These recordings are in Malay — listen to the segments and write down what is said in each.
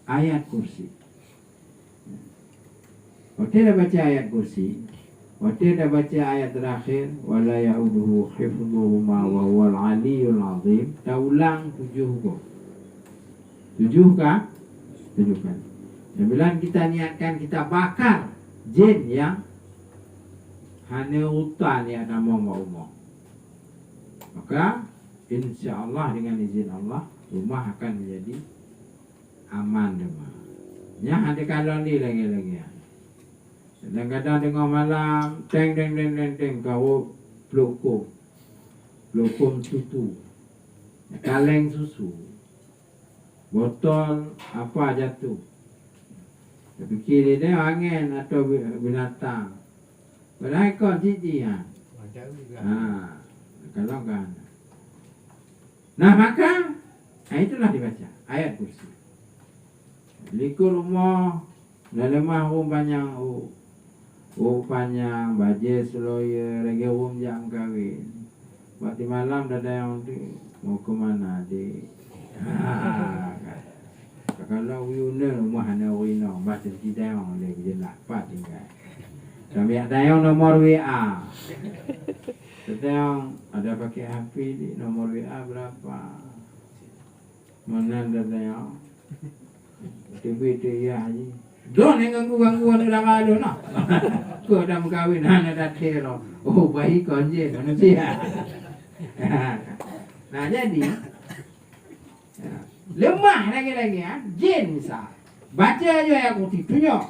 ayat kursi. Waktu dah baca ayat kursi, waktu dah baca ayat terakhir, wala ya'uduhu hifdhuhuma wa huwal aliyyul azim, dah ulang 7 kali. 7 kah? 7 kali. Dan bila kita niatkan kita bakar jin yang hanya hutan yang nama Allah, maka insya-Allah dengan izin Allah rumah akan menjadi aman demam. Ya ada kalau ni lagi-lagi. Kadang-kadang tengah malam teng kau pelukum susu, kaleng susu, botol apa jatuh. Fikir dia angin atau binatang. Padahal kau jijik ya. Kalau kan. Nah maka itulah dibaca ayat kursi. Likur rumah dalamah banyak panjang baju seloya lagi jam kahwin. Waktu malam dah ada yang mau ke mana di. Kalau Yuna rumah ada Wino baca tidak orang dia jelas pak tinggal. Kami ada yang nomor WA. Sedang ada pakai HP di nomor WA berapa? Mana ada yang TV ya ni. Don yang gangguan dalam ada nak. Kau dah berkahwin ada tero. Oh baik kau je manusia. Nah jadi lemah lagi-lagi jin misal. Baca aja ayat kursi tunjuk.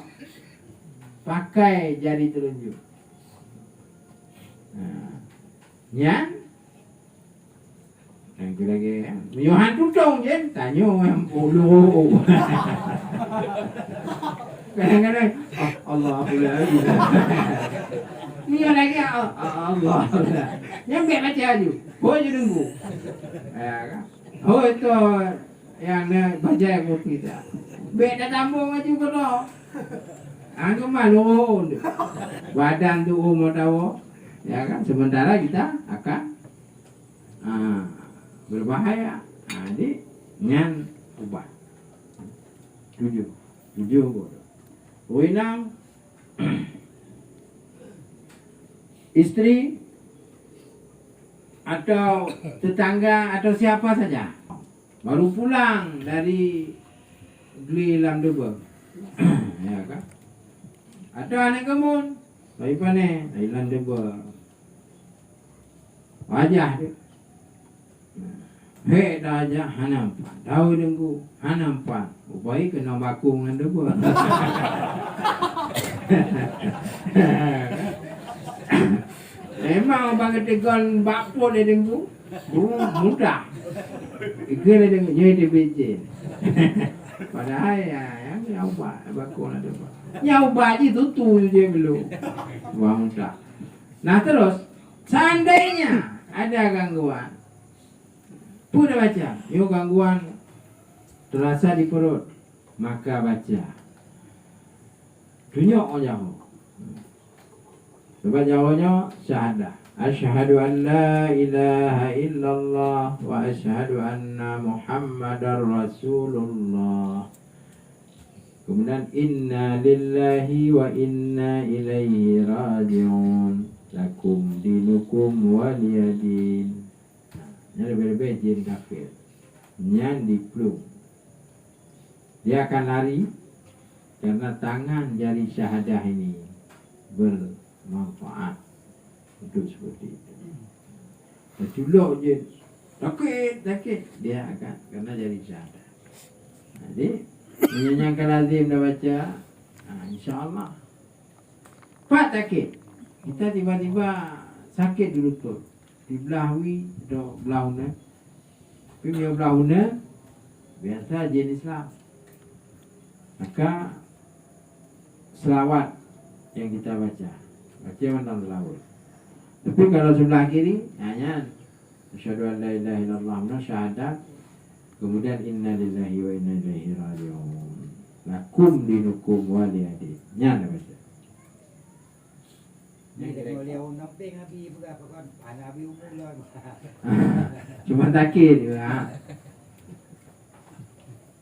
Pakai jari telunjuk. Ya. Lagi-lagi Yohan tutong je, tanya yang ulu. Kadang-kadang Allah lagi. Ni lagi Allah. Yang biar baca aja. Boleh je tunggu. Ya kan? Oh itu yang baca kopi dah. Biar dah tambung aja kena. Aku malu. Badan tu umur tahu. Ya kan? Sementara kita akan berbahaya. Jadi nyan ubat. 7 bodoh. Winang istri atau tetangga atau siapa saja baru pulang dari Gli Lamdeba. Ya kan? Ada anak kemun dari mana? Dari Lamdeba. Wajah dia. Hei dah aja hanampan. Tahu dengku hanampan. Baik kena bakung Lamdeba. Memang abang ketegon bakpo dia dengku. Mudah. Ikut dia dengku jadi bejin. Padahal ya nyawa bakung Lamdeba. Nyawa je tutu je belum. Wah mudah. Nah terus seandainya ada gangguan, pun baca, yo gangguan terasa di perut, maka baca. Tunjuk jauh. Sebab jauhnya syahadah. Asyhadu an la ilaha illallah wa asyhadu anna Muhammadar Rasulullah. Kemudian inna lillahi wa inna ilaihi raji'un. Lakum dinukum waliyadin. Ini lebih-lebih jin kafir. Nyan diplung. Dia akan lari karena tangan jari syahadah ini bermanfaat untuk seperti itu. Terculuk je, takut dia akan karena jari syahadah. Jadi menyayangkan lazim dah baca, insya-Allah. Pak takut, kita tiba-tiba sakit di lutut, di belahui atau belahuna. Tapi dia belahuna biasa jin Islam. Maka selawat yang kita baca mana selawat. Tapi kalau sebelah kiri hanya asyhadu an la ilaha illallah wa syahadat, kemudian inna lillahi wa inna ilaihi raji'un. Lakum dinukum waliyadin. Nya baca. Cuma takir juga.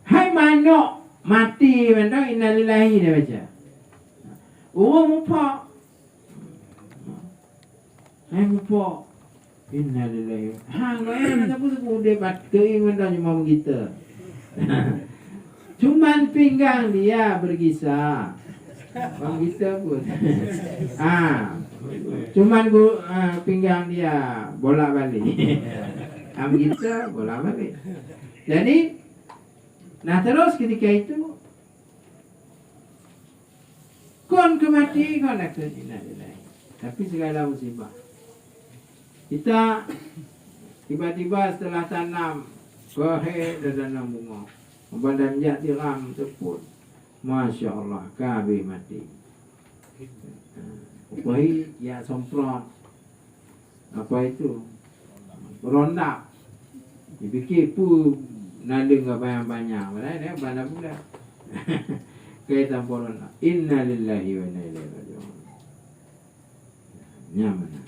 Hai manok mati mentang innalillahi dia baca. Orang mupak. Mupak. Innalillahi. Ngoyak nak apa dia bat kering mentang cuma kita. Cuman pinggang dia berkisar. Bang kita pun. Cuman pinggang dia bolak-balik. Kita bolak-balik. Jadi nah terus ketika itu kon kemati kon nak innalillahi. Tapi segala musibah. Kita tiba-tiba setelah tanam kohe dan tanam bunga. Badan jati ram teput. Masya Allah, kabeh mati. Upai ya semprot. Apa itu? Rondak. Dipikir pu nandeng apa yang banyak. Padahal dia banyak pula. Kaitan rondak. Inna lillahi wa inna ilaihi raji'un. Nyaman.